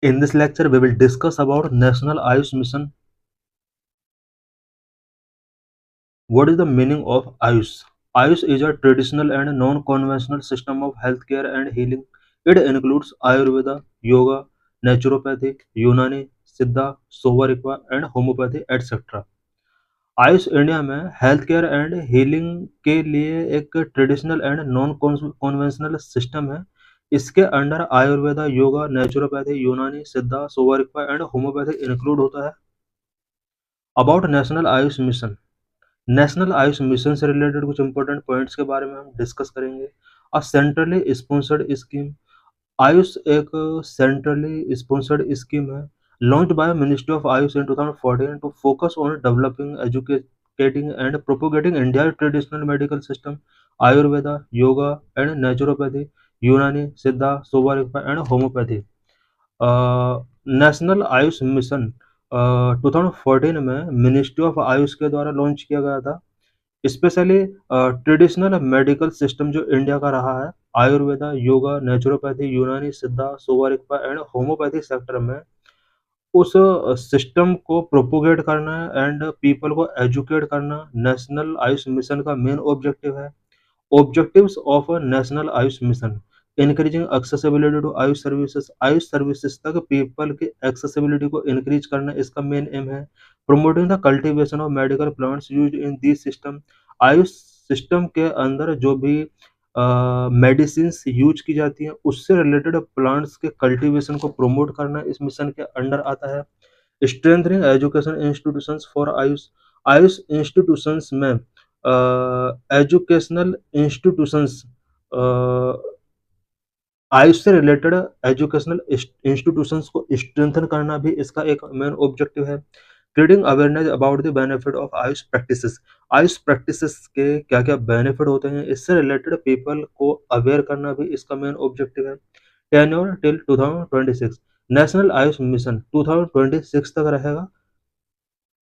In this lecture, we will discuss about National Ayush Mission. What is the meaning of Ayush? Ayush is a traditional and non-conventional system of healthcare and healing. It includes Ayurveda, Yoga, Naturopathy, Unani, Siddha, Sovarikwa, and Homeopathy, etc. Ayush India में health care and healing के लिए एक traditional and non conventional system है। इसके under Ayurveda, yoga, naturopathy, Unani, Siddha, Sowa Rigpa and homeopathy include होता है। About national Ayush mission. National Ayush mission से related कुछ इंपॉर्टेंट पॉइंट्स के बारे में हम डिस्कस करेंगे। A centrally sponsored scheme. AYUSH एक सेंट्रली स्पॉन्सर्ड स्कीम है launched by ministry of AYUSH in 2014 to focus on developing, educating and propagating India traditional medical system, Ayurveda, yoga and naturopathy, Unani, Siddha, Sowa Rigpa and homeopathy. National Ayush mission 2014 में ministry of Ayush के द्वारा launch किया गया था। Specially traditional medical system जो India का रहा है, Ayurveda, yoga, naturopathy, Unani, Siddha, Sowa Rigpa and homeopathy sector में उस सिस्टम को प्रोपोगेट करना एंड पीपल को एजुकेट करना नेशनल आयुष मिशन का मेन ऑब्जेक्टिव है। Objectives of national Ayush mission: increasing accessibility to Ayush services तक पीपल की एक्सेसिबिलिटी को इंक्रीज करना इसका मेन एम है। Promoting the cultivation of medical plants used in this system. Ayush system के अंदर जो भी मेडिसिन्स यूज की जाती हैं उससे रिलेटेड प्लांट्स के कल्टीवेशन को प्रमोट करना इस मिशन के अंडर आता है। Strengthening education institutions for Ayush. Ayush institutions में एजुकेशनल इंस्टीट्यूशंस, आयुष से रिलेटेड एजुकेशनल इंस्टीट्यूशंस को स्ट्रेंथन करना भी इसका एक मेन ऑब्जेक्टिव है। Creating awareness about the benefit of Ayush practices. Ayush practices के क्या क्या बेनिफिट होते हैं इससे रिलेटेड पीपल को अवेयर करना भी इसका मेन ऑब्जेक्टिव है। Tenure till 2026। National Ayush mission 2026 तक रहेगा।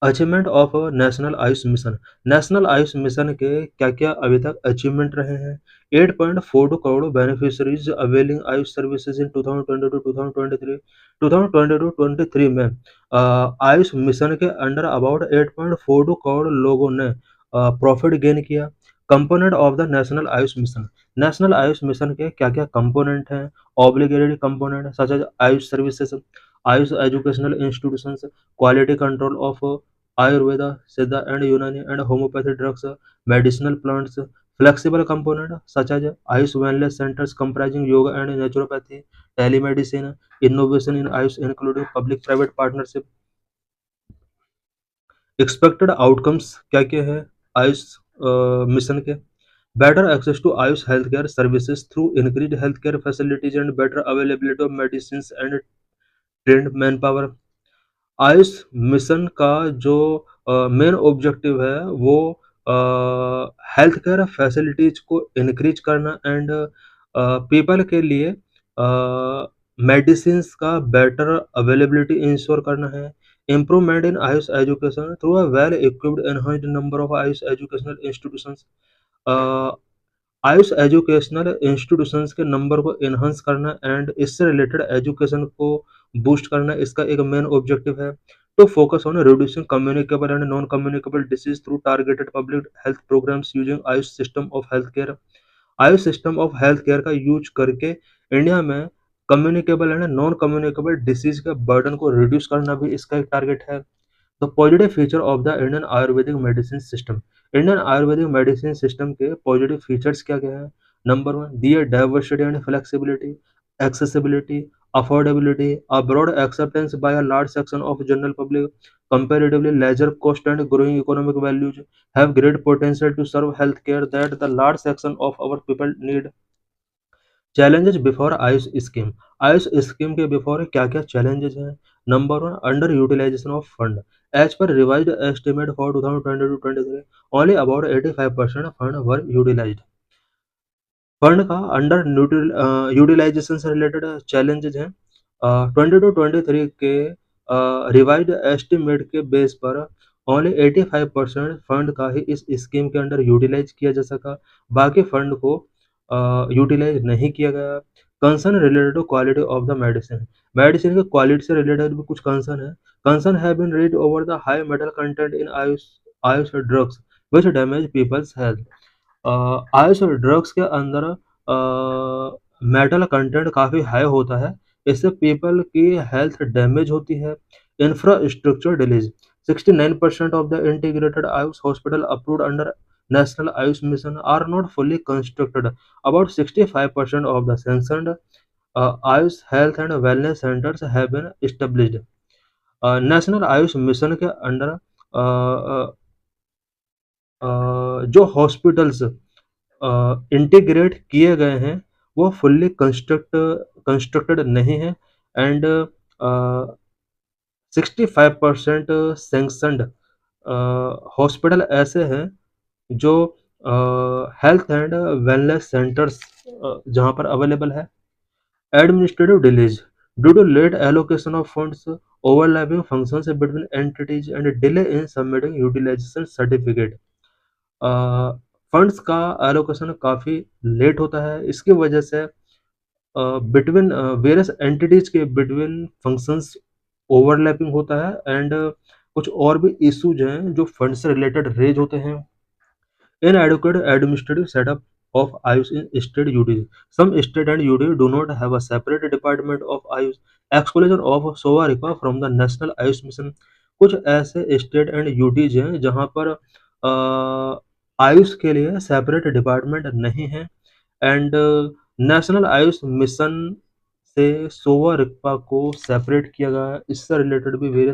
Achievement of national Ayush mission. National Ayush mission के क्या क्या अभी तक अचीवमेंट रहे हैं। 8.42 crore beneficiaries availing Ayush services in 2022-2023। 2022-23 में आयुष मिशन के अंडर अबाउट 8.42 करोड़ लोगों ने प्रॉफिट गेन किया। Component of the national Ayush mission. National Ayush mission के क्या क्या कंपोनेंट हैं। Obligatory component such as Ayush services, Ayush educational institutions, quality control of Ayurveda, Siddha and Unani and homeopathy drugs, medicinal plants, flexible component such as Ayush wellness centers comprising yoga and naturopathy, telemedicine, innovation in Ayush including public-private partnership। expected outcomes क्या क्या है Ayush mission के। better access to Ayush healthcare services through increased healthcare facilities and better availability of medicines and trained manpower। Ayush mission का जो main objective है वो health care facilities को increase करना एंड पीपल के लिए मेडिसिन्स का बेटर अवेलेबिलिटी इंश्योर करना है। Improvement in Ayush education through a well equipped enhanced number of Ayush educational institutions. Ayush educational institutions के नंबर को इन्हांस करना एंड इससे रिलेटेड एजुकेशन को बूस्ट करना इसका एक मेन ऑब्जेक्टिव है। To focus on reducing communicable and non communicable disease through targeted public health programs using Ayush system of health care. Ayush system of health care का use करके India में communicable and non communicable disease के burden को reduce करना भी इसका एक target है। The positive feature of the Indian ayurvedic medicine system. Indian ayurvedic medicine system के पॉजिटिव फीचर्स क्या क्या है। Number one, the diversity and flexibility, accessibility, affordability, a broad acceptance by a large section of general public, comparatively lesser cost and growing economic values, have great potential to serve healthcare that the large section of our people need। Challenges before AYUSH scheme. AYUSH scheme के before क्या क्या challenges हैं। Number one, under utilisation of fund. As per revised estimate for 2022-23 only about 85% fund were utilised. Fund का under utilisation से related challenges हैं। 22-23 के revised estimate के base पर ओनली 85% फंड का ही इस स्कीम के अंडर यूटिलाइज किया जा सका, बाकी फंड को यूटिलाइज नहीं किया गया। Concern related to quality of the medicine, medicine की क्वालिटी से रिलेटेड भी कुछ कंसर्न है। Concern have been raise over the high metal content in AYUSH drugs which damage people's health. AYUSH drugs के अंदर मेटल कंटेंट काफ़ी हाई होता है, इससे पीपल की हेल्थ डैमेज होती है। Infrastructure delays, 69% of the integrated Ayush hospital approved under National Ayush Mission are not fully constructed. About 65% of the sanctioned Ayush health and wellness centers have been established. National Ayush mission के under जो hospitals integrate किए गए हैं वो fully constructed नहीं है and 65% sanctioned hospital ऐसे हैं जो हेल्थ एंड वेलनेस सेंटर्स जहाँ पर अवेलेबल है। Administrative delays due to late allocation of funds, overlapping functions between entities and delay in submitting utilisation certificate. Funds का एलोकेशन काफ़ी लेट होता है, इसकी वजह से बिटवीन वेरियस एंटिटीज के बिटवीन फंक्शंस ओवरलैपिंग होता है एंड कुछ और भी इश्यूज हैं जो फंड से रिलेटेड रेज होते हैं। Inadequate administrative setup of Ayush in state UTs. Some state and UT do not have a separate department of Ayush. Exclusion of Sovarika from the National Ayush Mission. कुछ ऐसे state and UTs हैं जहाँ पर आयुष के लिए separate department नहीं है and national Ayush mission से सोवा रिक्पा को सेपरेट किया गया है। इससे रिलेटेड भी वेरियस